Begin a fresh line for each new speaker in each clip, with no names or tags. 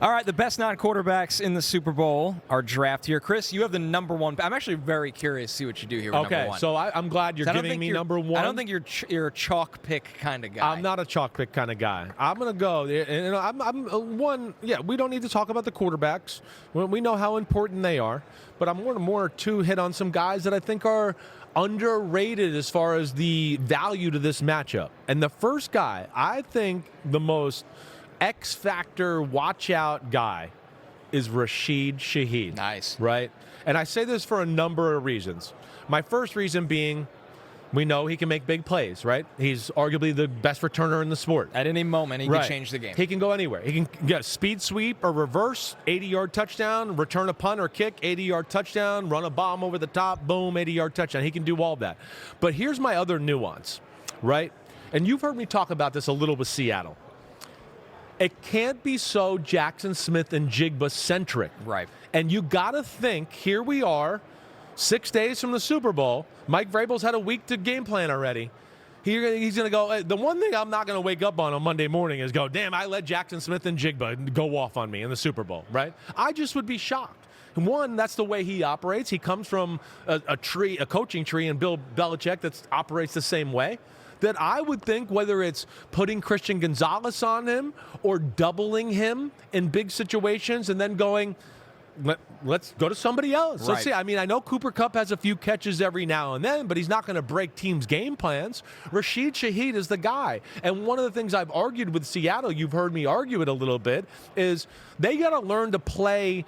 All right, the best non-quarterbacks in the Super Bowl are drafted here. Chris, you have the number one. I'm actually very curious to see what you do here with number one.
So I'm glad you're giving me number one.
I don't think you're a chalk pick kind of guy.
I'm not a chalk pick kind of guy. I'm going to go. And I'm one. Yeah, we don't need to talk about the quarterbacks. We know how important they are. But I'm more to hit on some guys that I think are underrated as far as the value to this matchup. And the first guy, I think the most X-factor watch-out guy is Rashid Shaheed.
Nice.
Right? And I say this for a number of reasons. My first reason being we know he can make big plays, right? He's arguably the best returner in the sport.
At any moment, he can change the game.
He can go anywhere. He can get a speed sweep or reverse, 80-yard touchdown, return a punt or kick, 80-yard touchdown, run a bomb over the top, boom, 80-yard touchdown. He can do all that. But here's my other nuance, right? And you've heard me talk about this a little with Seattle. It can't be so Jackson Smith and Jigba-centric.
Right.
And you got to think, here we are, 6 days from the Super Bowl. Mike Vrabel's had a week to game plan already. He's going to go, the one thing I'm not going to wake up on Monday morning is go, damn, I let Jackson Smith and Jigba go off on me in the Super Bowl, right? I just would be shocked. One, that's the way he operates. He comes from a coaching tree, and Bill Belichick that operates the same way. That I would think whether it's putting Christian Gonzalez on him or doubling him in big situations and then going, let's go to somebody else.
Right.
Let's see. I mean, I know Cooper Kupp has a few catches every now and then, but he's not going to break teams' game plans. Rashid Shaheed is the guy. And one of the things I've argued with Seattle, you've heard me argue it a little bit, is they got to learn to play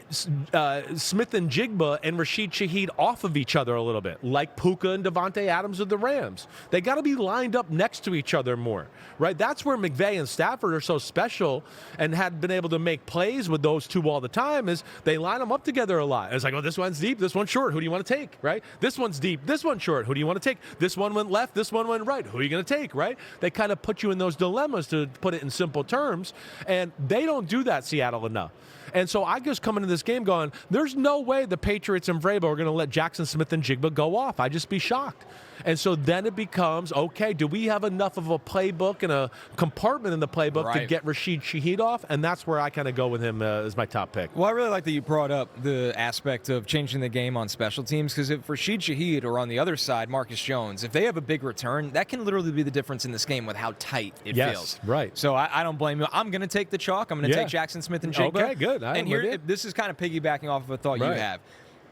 Smith and Jigba and Rashid Shaheed off of each other a little bit, like Puka and Devontae Adams of the Rams. They got to be lined up next to each other more, right? That's where McVay and Stafford are so special and had been able to make plays with those two all the time is they line them up together a lot. It's like, oh, this one's deep, this one's short. Who do you want to take, right? This one's deep, this one's short. Who do you want to take? This one went left, this one went right. Who are you going to take, right? They kind of put you in those dilemmas, to put it in simple terms, and they don't do that, Seattle, enough. And so I just come into this game going, there's no way the Patriots and Vrabel are going to let Jackson Smith and Jigba go off. I'd just be shocked. And so then it becomes, okay, do we have enough of a playbook and a compartment in the playbook to get Rashid Shaheed off? And that's where I kind of go with him as my top pick.
Well, I really like that you brought up the aspect of changing the game on special teams, because if Rashid Shaheed or on the other side, Marcus Jones, if they have a big return, that can literally be the difference in this game with how tight it feels.
Right.
So I don't blame you. I'm going to take the chalk. I'm going to take Jackson Smith and Jigba.
Okay, good.
And here, this is kind of piggybacking off of a thought you have.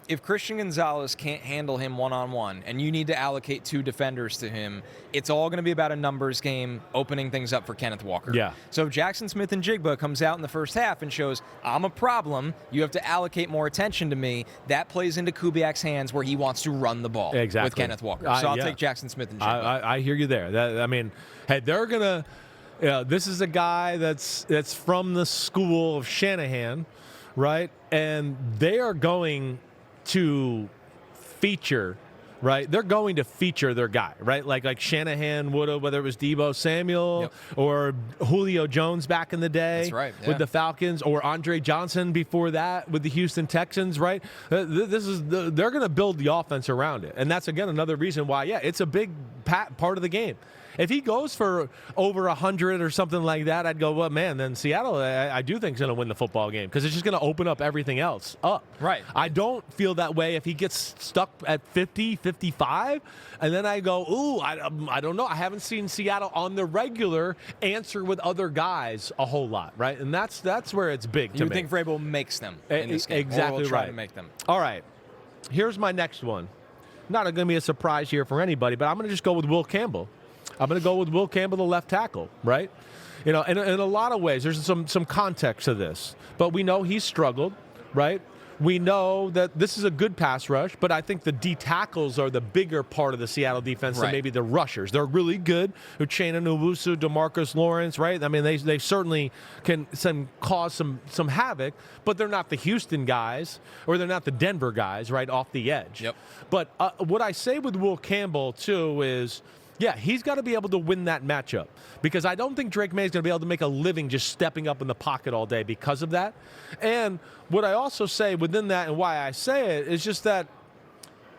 If Christian Gonzalez can't handle him one-on-one and you need to allocate two defenders to him, it's all going to be about a numbers game, opening things up for Kenneth Walker.
Yeah.
So if Jackson Smith and Jigba comes out in the first half and shows, I'm a problem, you have to allocate more attention to me, that plays into Kubiak's hands where he wants to run the ball with Kenneth Walker. So I'll take Jackson Smith and Jigba.
I hear you there. I mean, hey, they're going to this is a guy that's from the school of Shanahan, right? And they are going to feature, right? They're going to feature their guy, right? Like Shanahan would have, whether it was Deebo Samuel or Julio Jones back in the day with the Falcons, or Andre Johnson before that with the Houston Texans, right? They're going to build the offense around it. And that's, again, another reason why, it's a big part of the game. If he goes for over 100 or something like that, I'd go, well, man, then Seattle, I do think is going to win the football game, because it's just going to open up everything else up.
Right.
I don't feel that way if he gets stuck at 50, 55, and then I go, ooh, I don't know. I haven't seen Seattle on the regular answer with other guys a whole lot, right? And that's where it's big to me.
You think Vrabel makes them in this game?
Exactly
or will try
right.
to make them.
All right. Here's my next one. Not going to be a surprise here for anybody, but I'm going to just go with Will Campbell. I'm going to go with Will Campbell, the left tackle, right? You know, in a lot of ways, there's some context to this. But we know he's struggled, right? We know that this is a good pass rush, but I think the D tackles are the bigger part of the Seattle defense than maybe the rushers. They're really good. Uchenna Nwosu, DeMarcus Lawrence, right? I mean, they certainly can cause some havoc, but they're not the Houston guys, or they're not the Denver guys, right, off the edge.
Yep.
But what I say with Will Campbell, too, is he's got to be able to win that matchup, because I don't think Drake May is going to be able to make a living just stepping up in the pocket all day because of that. And what I also say within that, and why I say it, is just that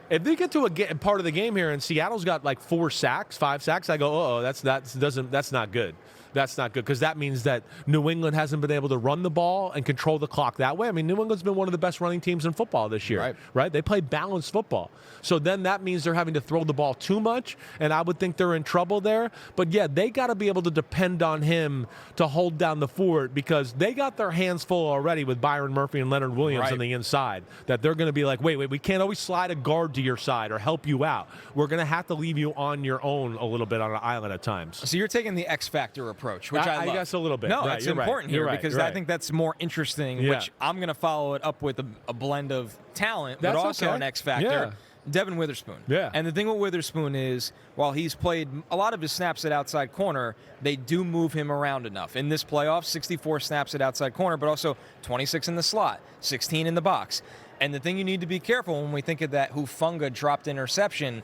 if they get to a part of the game here and Seattle's got like 5 sacks, I go, that's not good. that's not good because that means that New England hasn't been able to run the ball and control the clock that way. I mean, New England's been one of the best running teams in football this year, right? They play balanced football. So then that means they're having to throw the ball too much, and I would think they're in trouble there. But, yeah, they got to be able to depend on him to hold down the fort because they got their hands full already with Byron Murphy and Leonard Williams on the inside, that they're going to be like, wait, we can't always slide a guard to your side or help you out. We're going to have to leave you on your own a little bit on an island at times.
So you're taking the X Factor approach, which I love.
I guess a little bit.
No,
right,
it's important here because I think that's more interesting, which I'm going to follow it up with a blend of talent, but also an X Factor.
Yeah.
Devin Witherspoon.
Yeah.
And the thing with Witherspoon is, while he's played a lot of his snaps at outside corner, they do move him around enough. In this playoff, 64 snaps at outside corner, but also 26 in the slot, 16 in the box. And the thing you need to be careful when we think of that Hufanga dropped interception,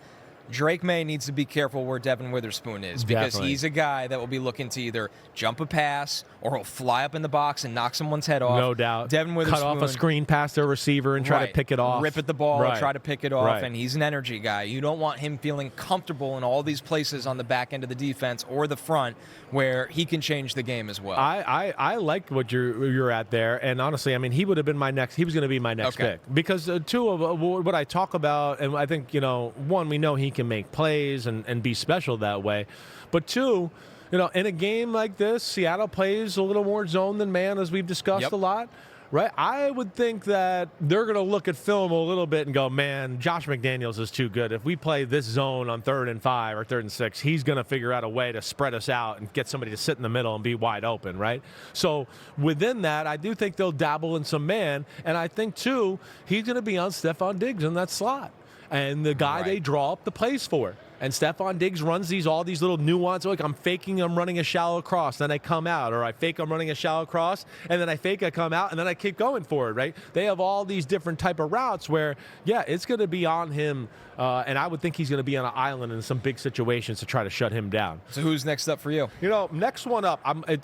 Drake May needs to be careful where Devin Witherspoon is because he's a guy that will be looking to either jump a pass or he'll fly up in the box and knock someone's head off.
No doubt.
Devin Witherspoon.
Cut off a screen pass to a receiver and try to pick it off.
Rip at the ball, try to pick it off, and he's an energy guy. You don't want him feeling comfortable in all these places on the back end of the defense or the front where he can change the game as well.
I like what you're at there, and honestly, I mean, he would have been my next. He was going to be my next pick because two of what I talk about, and I think one, we know he can make plays and be special that way, but two, in a game like this, Seattle plays a little more zone than man, as we've discussed a lot. Right, I would think that they're going to look at film a little bit and go, man, Josh McDaniels is too good. If we play this zone on 3rd and 5 or 3rd and 6, he's going to figure out a way to spread us out and get somebody to sit in the middle and be wide open, right? So within that, I do think they'll dabble in some man, and I think, too, he's going to be on Stephon Diggs in that slot. And the guy they draw up the plays for. And Stephon Diggs runs all these little nuances. Like, I'm faking I'm running a shallow cross, then I come out. Or I fake I'm running a shallow cross, and then I fake I come out, and then I keep going for it, right? They have all these different type of routes where, it's going to be on him. And I would think he's going to be on an island in some big situations to try to shut him down.
So who's next up for you?
Next one up, I'm going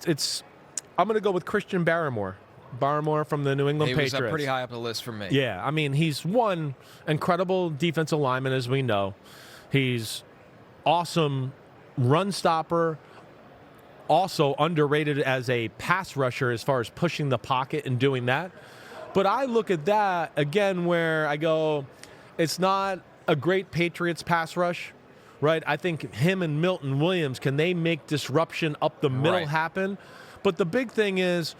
to go with Christian Barmore. Barmore from the New England Patriots.
He was pretty high up the list for me.
Yeah, I mean, he's one incredible defensive lineman, as we know. He's awesome run stopper, also underrated as a pass rusher as far as pushing the pocket and doing that. But I look at that, again, where I go, it's not a great Patriots pass rush, right? I think him and Milton Williams, can they make disruption up the middle happen? But the big thing is,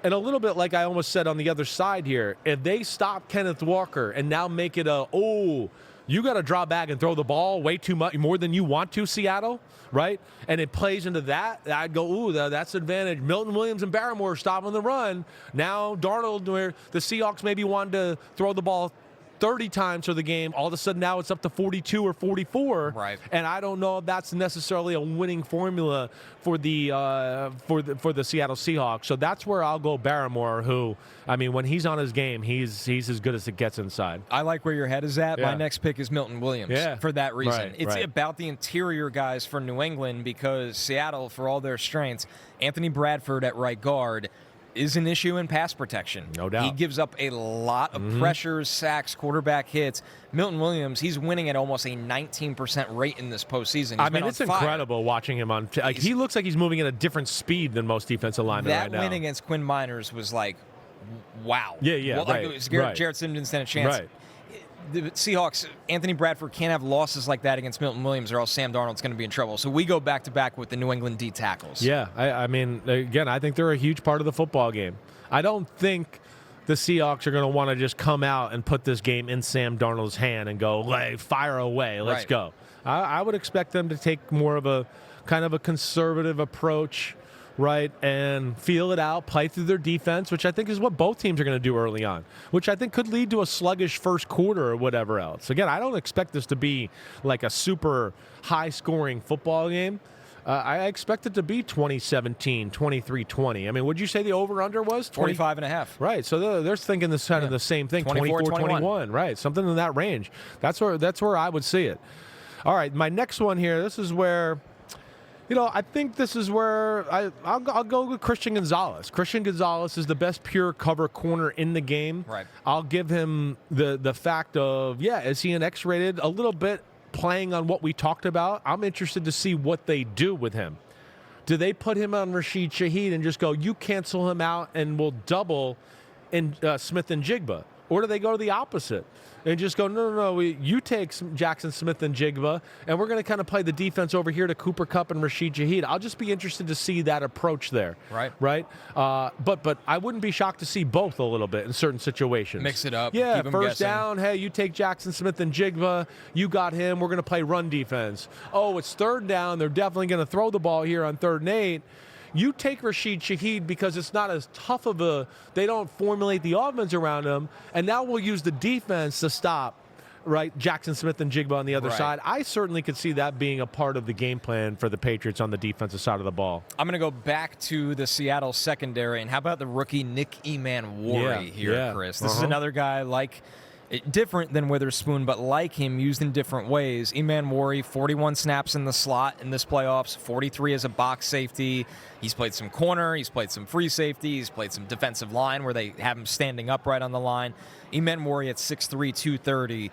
and a little bit like I almost said on the other side here, if they stop Kenneth Walker and now make it you got to draw back and throw the ball way too much, more than you want to, Seattle, right? And it plays into that, I'd go, that's advantage. Milton Williams and Barmore are stopping the run. Now Darnold, where the Seahawks maybe wanted to throw the ball 30 times for the game, all of a sudden now it's up to 42 or 44.
Right.
And I don't know if that's necessarily a winning formula for the Seattle Seahawks. So that's where I'll go Barmore, who, I mean, when he's on his game, he's as good as it gets inside.
I like where your head is at. My next pick is Milton Williams for that reason. It's about the interior guys for New England because Seattle, for all their strengths, Anthony Bradford at right guard is an issue in pass protection.
No doubt.
He gives up a lot of pressures, sacks, quarterback hits. Milton Williams, he's winning at almost a 19% rate in this postseason.
I mean, it's incredible watching him on. He looks like he's moving at a different speed than most defensive linemen right now.
That win against Quinn Miners was like, wow.
Yeah,
well, Jarrett Simmons didn't stand a chance.
Right.
The Seahawks, Anthony Bradford can't have losses like that against Milton Williams or else Sam Darnold's going to be in trouble. So we go back-to-back with the New England D tackles.
Yeah, I mean, again, I think they're a huge part of the football game. I don't think the Seahawks are going to want to just come out and put this game in Sam Darnold's hand and go, fire away, let's go. I would expect them to take more of a kind of a conservative approach, right, and feel it out, play through their defense, which I think is what both teams are going to do early on, which I think could lead to a sluggish first quarter or whatever else. Again, I don't expect this to be like a super high-scoring football game. I expect it to be 2017, 23-20. I mean, would you say the over-under was?
45.5.
Right, so they're thinking this kind of the same thing, 24-21. Right, something in that range. That's where I would see it. All right, my next one here, this is where... I think this is where I'll go with Christian Gonzalez. Christian Gonzalez is the best pure cover corner in the game.
Right.
I'll give him the fact of, is he an X-rated? A little bit playing on what we talked about. I'm interested to see what they do with him. Do they put him on Rashid Shaheed and just go, you cancel him out and we'll double in Smith and Jigba? Or do they go to the opposite and just go, no, you take Jackson Smith and Jigba, and we're going to kind of play the defense over here to Cooper Kupp and Rashid Shaheed? I'll just be interested to see that approach there.
Right.
But I wouldn't be shocked to see both a little bit in certain situations.
Mix it up.
Yeah,
keep 'em
first
guessing.
down, hey, you take Jackson Smith and Jigba, you got him, we're going to play run defense. Oh, it's third down, they're definitely going to throw the ball here on 3rd and 8. You take Rashid Shaheed because it's not as tough of a – they don't formulate the offense around him, and now we'll use the defense to stop, right, Jackson Smith and Jigba on the other side. I certainly could see that being a part of the game plan for the Patriots on the defensive side of the ball.
I'm going to go back to the Seattle secondary, and how about the rookie Nick Emanwari here, Chris? This is another guy like – different than Witherspoon, but like him, used in different ways. Emanwari, 41 snaps in the slot in this playoffs, 43 as a box safety. He's played some corner, he's played some free safety, he's played some defensive line where they have him standing upright on the line. Emanwari at 6'3", 230.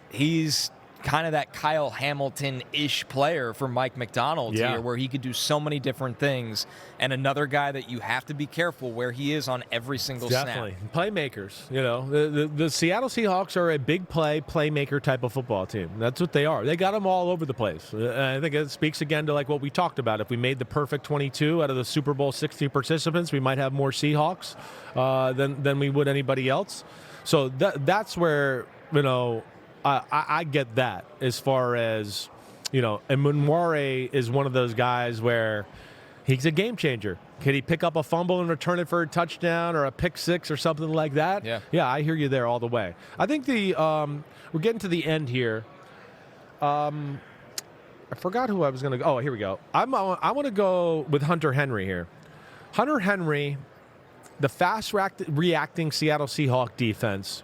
He's kind of that Kyle Hamilton-ish player for Mike McDonald here, where he could do so many different things. And another guy that you have to be careful where he is on every single
Definitely.
snap.
Playmakers. You know, the Seattle Seahawks are a big playmaker type of football team. That's what they are. They got them all over the place. I think it speaks again to like what we talked about. If we made the perfect 22 out of the Super Bowl 60 participants, we might have more Seahawks than we would anybody else. So that's where, you know, I get that as far as, you know, and Emanwari is one of those guys where he's a game changer. Can he pick up a fumble and return it for a touchdown or a pick six or something like that? Yeah, I hear you there all the way. I think we're getting to the end here. I forgot who I was going to go. Oh, here we go. I want to go with Hunter Henry here. Hunter Henry, the fast reacting Seattle Seahawks defense.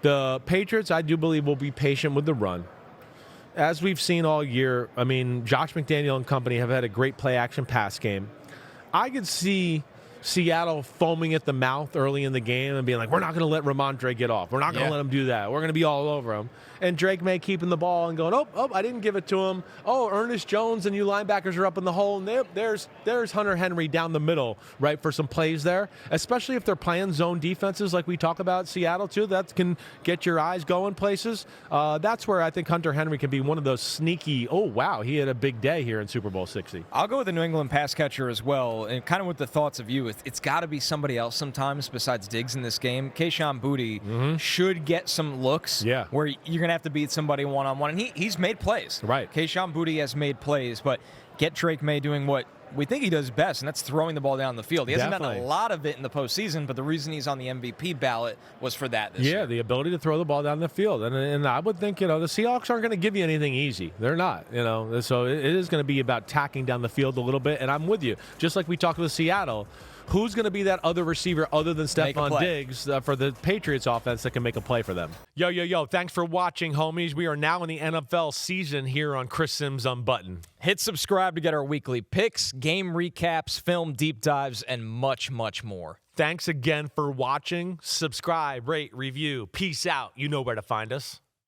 The Patriots, I do believe, will be patient with the run. As we've seen all year, I mean, Josh McDaniel and company have had a great play-action pass game. I could see Seattle foaming at the mouth early in the game and being like, we're not going to let Ramondre get off. We're not going to let him do that. We're going to be all over him. And Drake May keeping the ball and going, oh, I didn't give it to him. Oh, Ernest Jones and you linebackers are up in the hole. And there's Hunter Henry down the middle, right, for some plays there, especially if they're playing zone defenses like we talk about Seattle, too. That can get your eyes going places. That's where I think Hunter Henry can be one of those sneaky, oh, wow, he had a big day here in Super Bowl 60.
I'll go with the New England pass catcher as well, and kind of with the thoughts of you. It's got to be somebody else sometimes besides Diggs in this game. Kayshon Boutte should get some looks where you're going to have to beat somebody one-on-one, and he's made plays.
Right.
Kayshon Boutte has made plays, but get Drake May doing what we think he does best, and that's throwing the ball down the field. He hasn't done a lot of it in the postseason, but the reason he's on the MVP ballot was for that this year.
Yeah, the ability to throw the ball down the field. And I would think, you know, the Seahawks aren't going to give you anything easy. They're not, you know. So it is going to be about tacking down the field a little bit, and I'm with you. Just like we talked with Seattle, who's going to be that other receiver other than Stephon Diggs for the Patriots offense that can make a play for them? Yo, thanks for watching, homies. We are now in the NFL season here on Chris Simms Unbuttoned.
Hit subscribe to get our weekly picks, game recaps, film deep dives, and much, much more.
Thanks again for watching. Subscribe, rate, review. Peace out. You know where to find us.